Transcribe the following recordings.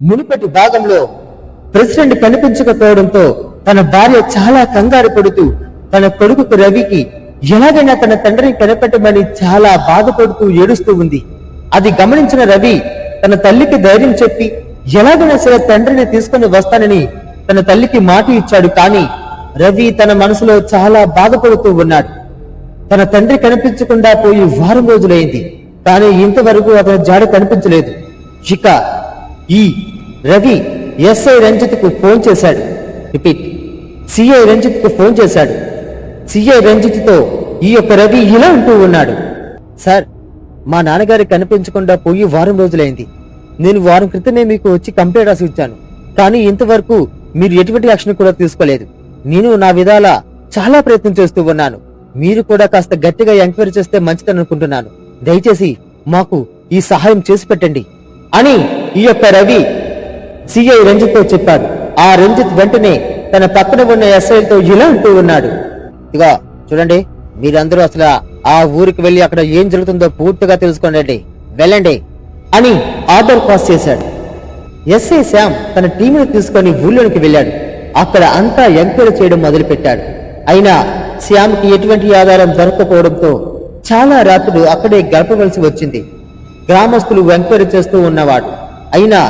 మునుపటి భాగంలో ప్రెసిడెంట్ కనిపించకపోవడంతో తన భార్య చాలా కంగారు పడుతూ తన కొడుకు రవికి ఎలాగైనా తన తండ్రిని కనిపెట్టమని చాలా బాధపడుతూ ఏడుస్తూ ఉంది. అది గమనించిన రవి తన తల్లికి ధైర్యం చెప్పి ఎలాగైనా సరే తండ్రిని తీసుకుని వస్తానని తన తల్లికి మాట ఇచ్చాడు. కానీ రవి తన మనసులో చాలా బాధపడుతూ ఉన్నాడు. తన తండ్రి కనిపించకుండా పోయి వారం రోజులైంది, కానీ ఇంతవరకు అతని జాడ కనిపించలేదు. ఇక ఈ రవి ఎస్ఐ రంజిత్కు ఫోన్ చేశాడు. రిపీట్, సిఐ రంజిత్కు ఫోన్ చేశాడు. సిఐ రంజిత్తో ఈ యొక్క రవి ఇలా అంటూ ఉన్నాడు. సార్, మా నాన్నగారి కనిపించకుండా పోయి వారం రోజులైంది. నేను వారం క్రితమే మీకు వచ్చి కంప్లైంట్ రాసి ఇచ్చాను, కానీ ఇంతవరకు మీరు ఎటువంటి యాక్షన్ కూడా తీసుకోలేదు. నేను నా విధాల చాలా ప్రయత్నం చేస్తూ ఉన్నాను. మీరు కూడా కాస్త గట్టిగా ఎంక్వైరీ చేస్తే మంచిదని అనుకుంటున్నాను. దయచేసి మాకు ఈ సహాయం చేసి పెట్టండి అని ఈ యొక్క రవి సిఐ రంజిత్ తో చెప్పాడు. ఆ రంజిత్ వెంటనే తన పక్కన ఉన్న ఎస్ఐలతో ఇలా అంటూ ఉన్నాడు. ఇక చూడండి, మీరందరూ అసలు ఆ ఊరికి వెళ్లి అక్కడ ఏం జరుగుతుందో పూర్తిగా తెలుసుకోండి, వెళ్ళండి అని ఆర్డర్ పాస్ చేశాడు. ఎస్ఐ శ్యామ్ తన టీంను తీసుకుని ఊళ్ళోనికి వెళ్ళాడు. అక్కడ అంతా ఎంక్వైరీ చేయడం మొదలుపెట్టాడు. అయినా శ్యామ్కి ఎటువంటి ఆధారం దొరకపోవడంతో చాలా రాత్రులు అక్కడే గడపవలసి వచ్చింది. గ్రామస్తులు ఎంక్వైరీ చేస్తూ ఉన్నవాడు, అయినా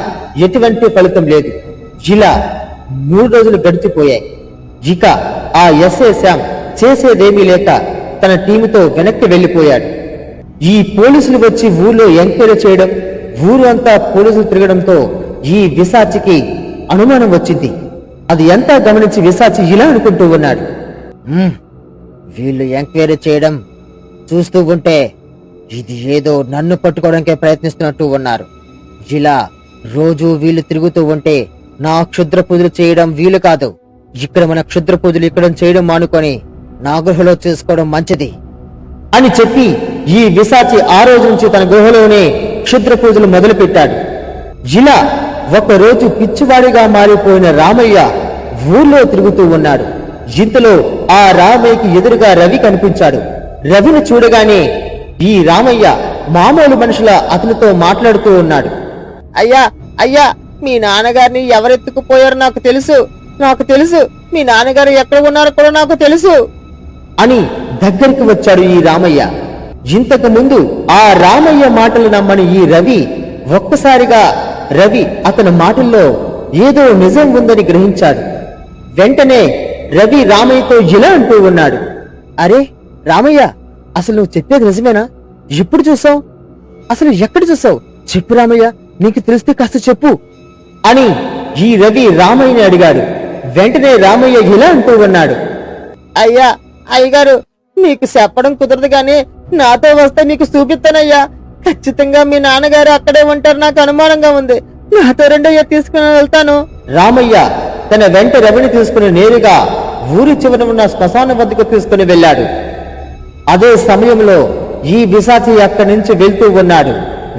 ఎటువంటి ఫలితం లేదు. ఇలా 3 రోజులు గడిచిపోయాయి. ఇక ఆ ఎస్ఐ శ్యామ్ చేసేదేమీ లేక తన టీముతో వెనక్కి వెళ్లిపోయాడు. ఈ పోలీసులు వచ్చి ఊర్లో ఎంక్వైరీ చేయడం, ఊరు అంతా పోలీసులు తిరగడంతో ఈ విశాచికి అనుమానం వచ్చింది. అది ఎంతా గమనించి విశాచి ఇలా అనుకుంటూ ఉన్నాడు. వీళ్ళు ఎంక్వైరీ చేయడం చూస్తూ ఉంటే ఇది ఏదో నన్ను పట్టుకోవడానికే ప్రయత్నిస్తున్నట్టు ఉన్నారు. ఇలా రోజు వీళ్ళు తిరుగుతూ ఉంటే నా క్షుద్ర పూజలు చేయడం వీలు కాదు. ఇక్కడ మన క్షుద్ర పూజలు ఇక్కడ చేయడం మానుకొని నా గృహలో చేసుకోవడం మంచిది అని చెప్పి ఈ విశాచి ఆ రోజు నుంచి తన గృహలోనే క్షుద్ర పూజలు మొదలు పెట్టాడు. ఇలా ఒకరోజు పిచ్చివాడిగా మారిపోయిన రామయ్య ఊర్లో తిరుగుతూ ఉన్నాడు. ఇంతలో ఆ రామయ్యకి ఎదురుగా రవి కనిపించాడు. రవిని చూడగానే ఈ రామయ్య మామూలు మనుషుల అతనితో మాట్లాడుతూ ఉన్నాడు. అయ్యా అయ్యా, మీ నాన్నగారిని ఎవరెత్తుకుపోయారో నాకు తెలుసు, మీ నాన్నగారు ఎక్కడ ఉన్నారో కూడా నాకు తెలుసు అని దగ్గరికి వచ్చాడు ఈ రామయ్య. ఇంతకు ముందు ఆ రామయ్య మాటలు నమ్మని ఈ రవి ఒక్కసారిగా అతని మాటల్లో ఏదో నిజం ఉందని గ్రహించాడు. వెంటనే రవి రామయ్యతో ఇలా అంటూ ఉన్నాడు. అరే రామయ్య, అసలు నువ్వు చెప్పేది నిజమేనా? ఎప్పుడు చూసావు? అసలు ఎక్కడ చూసావు? చెప్పు రామయ్య, నీకు తెలిస్తే కాస్త చెప్పు అని ఈ రవి రామయ్యని అడిగాడు. వెంటనే రామయ్య ఇలా అంటూ ఉన్నాడు. అయ్యా అయ్యగారు, మీకు చెప్పడం కుదరదు గాని నాతో వస్తే మీకు చూపిస్తానయ్యా. ఖచ్చితంగా మీ నాన్నగారు అక్కడే ఉంటారు, నాకు అనుమానంగా ఉంది. నాతో రెండయ్యా, తీసుకుని వెళ్తాను. రామయ్య తన వెంట రవిని తీసుకుని నేరుగా ఊరి చివర ఉన్న శ్మశానం వద్దకు తీసుకుని వెళ్ళాడు. అదే సమయంలో ఈ విశాచి అక్కడి నుంచి వెళ్తూ ఉన్నాడు.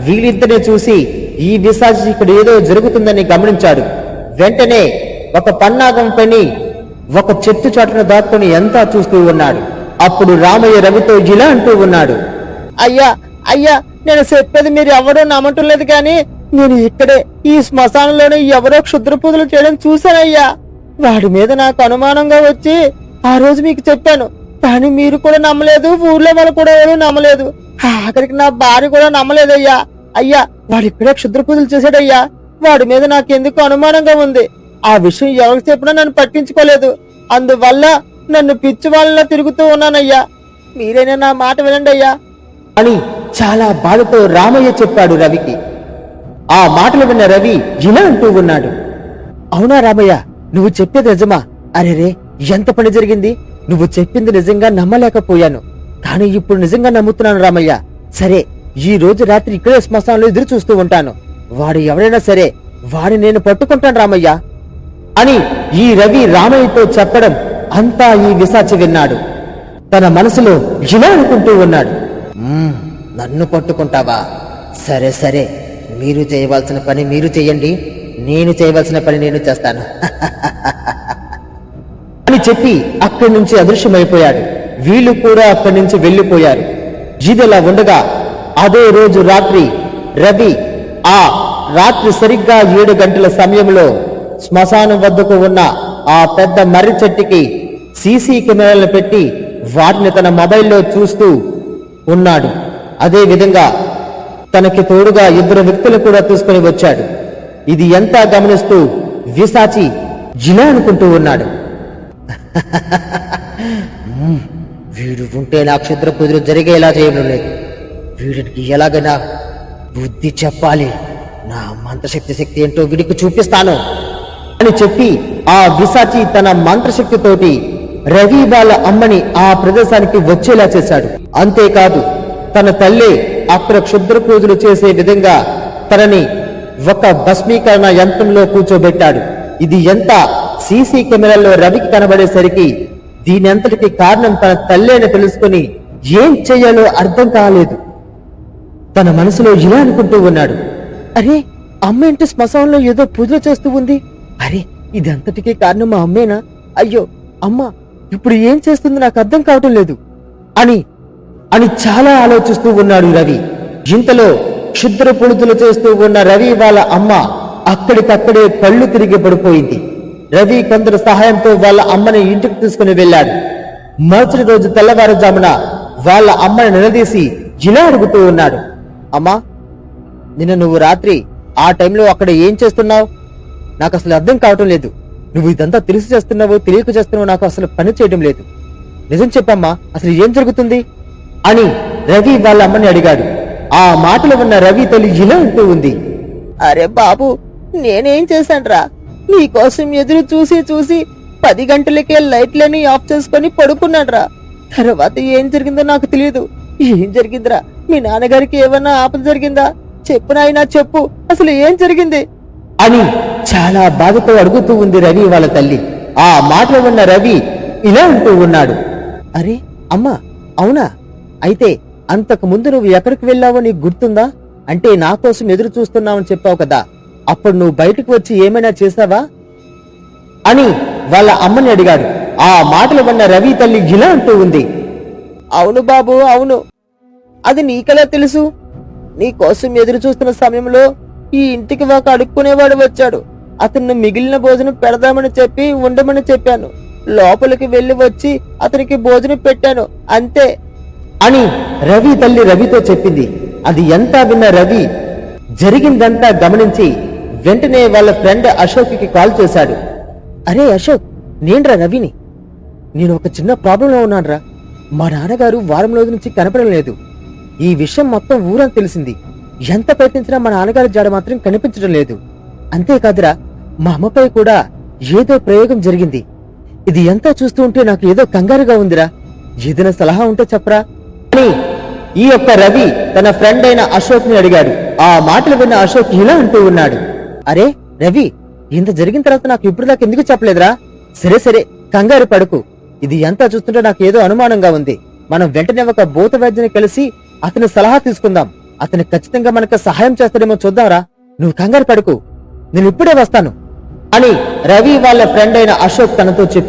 వీళ్ళిద్దరిని చూసి ఈ విశాచి ఇక్కడ ఏదో జరుగుతుందని గమనించాడు. వెంటనే ఒక పన్నాగం పని ఒక చెట్టు చాటును దాక్కుని ఎంతా చూస్తూ ఉన్నాడు. అప్పుడు రామయ్య రవితో ఇలా అంటూ ఉన్నాడు. అయ్యా అయ్యా, నేను చెప్పేది మీరు ఎవరో నమ్మటం గాని నేను ఇక్కడే ఈ శ్మశానంలోనే ఎవరో క్షుద్ర పూజలు చేయడం చూశానయ్యా. వాడి మీద నాకు అనుమానంగా వచ్చి ఆ రోజు మీకు చెప్పాను, కానీ మీరు కూడా నమ్మలేదు, ఊర్లో వాళ్ళు కూడా ఎవరు నమ్మలేదు, ఆఖరికి నా భార్య కూడా నమ్మలేదయ్యా. అయ్యా, వాడు ఇక్కడే క్షుద్ర పూజలు చేశాడయ్యా. వాడి మీద నాకెందుకు అనుమానంగా ఉంది. ఆ విషయం ఎవరికి చెప్పినా నన్ను పట్టించుకోలేదు. అందువల్ల నన్ను పిచ్చి వాళ్ళలో తిరుగుతూ ఉన్నానయ్యా. మీరైనా నా మాట వినండి అయ్యా అని చాలా బాధతో రామయ్య చెప్పాడు రవికి. ఆ మాటలు విన్న రవి ఇలా అంటూ ఉన్నాడు. అవునా రామయ్య, నువ్వు చెప్పేది నిజమా? అరేరే, ఎంత పని జరిగింది. నువ్వు చెప్పింది నిజంగా నమ్మలేకపోయాను, కానీ ఇప్పుడు నిజంగా నమ్ముతున్నాను రామయ్య. సరే, ఈ రోజు రాత్రి ఇక్కడే శ్మశానంలో ఎదురు చూస్తూ ఉంటాను. వాడు ఎవరైనా సరే వాడిని నేను పట్టుకుంటాను రామయ్య అని ఈ రవి రామయ్యతో చెప్పడం అంతా ఈ విశాచి విన్నాడు. తన మనసులో ఇలా అనుకుంటూ ఉన్నాడు. నన్ను పట్టుకుంటావా? సరే సరే, మీరు చేయవలసిన పని మీరు చెయ్యండి, నేను చేయవలసిన పని నేను చేస్తాను అని చెప్పి అక్కడి నుంచి అదృశ్యమైపోయాడు. వీళ్ళు కూడా అక్కడి నుంచి వెళ్లిపోయారు. ఇదిలా ఉండగా అదే రోజు రాత్రి రవి ఆ రాత్రి సరిగ్గా 7 గంటల సమయంలో శ్మశానం వద్దకు ఉన్న ఆ పెద్ద మర్రి చెట్టుకి సీసీ కెమెరాలను పెట్టి వాటిని తన మొబైల్లో చూస్తూ ఉన్నాడు. అదే విధంగా తనకి తోడుగా 2 వ్యక్తులు కూడా తీసుకుని వచ్చాడు. ఇది ఎంతా గమనిస్తూ విశాచి జిలా అనుకుంటూ ఉన్నాడు. వీడు ఉంటే నా క్షుద్ర పూజలు జరిగేలా చేయడం లేదు. వీడికి ఎలాగైనా బుద్ధి చెప్పాలి. నా మంత్రశక్తి ఏంటో వీడికి చూపిస్తాను అని చెప్పి ఆ విశాచి తన మంత్రశక్తితోటి రవి వాళ్ళ అమ్మని ఆ ప్రదేశానికి వచ్చేలా చేశాడు. అంతేకాదు తన తల్లి అక్కడ క్షుద్ర పూజలు చేసే విధంగా తనని ఒక భస్మీకరణ యంత్రంలో కూర్చోబెట్టాడు. ఇది ఎంత సీసీ కెమెరాల్లో రవికి కనబడేసరికి దీనంతటికి కారణం తన తల్లి అని తెలుసుకుని ఏం చెయ్యాలో అర్థం కాలేదు. తన మనసులో ఇలా అనుకుంటూ ఉన్నాడు, అరే అమ్మ ఇంటి శ్మశానంలో ఏదో పూజలు చేస్తూ ఉంది. అరే ఇదంతటికీ కారణం మా అమ్మేనా? అయ్యో అమ్మ ఇప్పుడు ఏం చేస్తుంది నాకు అర్థం కావటం లేదు అని చాలా ఆలోచిస్తూ ఉన్నాడు రవి. ఇంతలో క్షుద్ర పూజలు చేస్తూ ఉన్న రవి వాళ్ళ అమ్మ అక్కడికక్కడే కళ్ళు తిరిగి పడిపోయింది. రవి కొందరు సహాయంతో వాళ్ళ అమ్మని ఇంటికి తీసుకుని వెళ్ళాడు. మరుసటి రోజు తెల్లవారుజామున వాళ్ళ అమ్మని నిలదీసి ఇలా అడుగుతూ ఉన్నాడు, అమ్మా నిన్న నువ్వు రాత్రి ఆ టైంలో అక్కడ ఏం చేస్తున్నావు? నాకు అసలు అర్థం కావటం లేదు. నువ్వు ఇదంతా తెలిసి చేస్తున్నావో తెలియక చేస్తున్నావో నాకు అసలు పని చేయడం లేదు. నిజం చెప్పమ్మా, అసలు ఏం జరుగుతుంది అని రవి వాళ్ళ అమ్మని అడిగాడు. ఆ మాటలు ఉన్న రవి తల్లి ఇలా అంటూ ఉంది, అరే బాబు నేనేం చేశాన్రా, నీకోసం ఎదురు చూసి 10 గంటలకే లైట్లని ఆఫ్ చేసుకుని పడుకున్నాడ్రా. తర్వాత ఏం జరిగిందో నాకు తెలియదు. ఏం జరిగిందిరా? మీ నాన్నగారికి ఏమన్నా ఆపద జరిగిందా? చెప్పు నాయనా చెప్పు, అసలు ఏం జరిగింది అని చాలా బాధతో అడుగుతూ ఉంది రవి వాళ్ళ తల్లి. ఆ మాటలో ఉన్న రవి ఇలా అంటూ ఉన్నాడు, అరే అమ్మా అవునా, అయితే అంతకు ముందు నువ్వు ఎక్కడికి వెళ్ళావో నీకు గుర్తుందా? అంటే నా కోసం ఎదురు చూస్తున్నావని చెప్పావు కదా, అప్పుడు నువ్వు బయటకు వచ్చి ఏమైనా చేశావా అని వాళ్ళ అమ్మని అడిగాడు. ఆ మాటలు విన్న రవి తల్లి ఇలా అంటూ ఉంది, అవును బాబు అవును, అది నీకెలా తెలుసు? నీ కోసం ఎదురు చూస్తున్న సమయంలో ఈ ఇంటికి ఒక అడుక్కునేవాడు వచ్చాడు. అతన్ని మిగిలిన భోజనం పెడదామని చెప్పి ఉండమని చెప్పాను. లోపలికి వెళ్లి వచ్చి అతనికి భోజనం పెట్టాను అంతే అని రవి తల్లి రవితో చెప్పింది. అది ఎంత విన్న రవి జరిగిందంతా గమనించి వెంటనే వాళ్ళ ఫ్రెండ్ అశోక్కి కాల్ చేశాడు. అరే అశోక్, నేనురా రవిని. నేను ఒక చిన్న ప్రాబ్లంలో ఉన్నానురా. మా నాన్నగారు వారం రోజుల నుంచి కనపడడం లేదు. ఈ విషయం మొత్తం ఊరంతా తెలిసింది. ఎంత ప్రయత్నించినా మా నాన్నగారి జాడ మాత్రం కనిపించడం లేదు. అంతేకాదురా మా అమ్మపై కూడా ఏదో ప్రయోగం జరిగింది. ఇది ఎంతా చూస్తూ ఉంటే నాకు ఏదో కంగారుగా ఉందిరా. ఏదైనా సలహా ఉంటే చెప్పరా అని ఈ యొక్క రవి తన ఫ్రెండ్ అయిన అశోక్ ని అడిగాడు. ఆ మాటలు విన్న అశోక్ ఇలా అంటూ ఉన్నాడు, అరే రవి, ఇంత జరిగిన తర్వాత నాకు ఇప్పుడు దాకా ఎందుకు చెప్పలేదురా? సరే కంగారు పడుకు. ఇది ఎంతా చూస్తుంటే నాకు ఏదో అనుమానంగా ఉంది. మనం వెంటనే ఒక భూత వైద్యుని కలిసి అతని సలహా తీసుకుందాం. అతను ఖచ్చితంగా మనకు సహాయం చేస్తాడేమో చూద్దాంరా. నువ్వు కంగారు పడుకు, నేను ఇప్పుడే వస్తాను అని రవి వాళ్ళ ఫ్రెండ్ అయిన అశోక్ తనతో చెప్పాడు.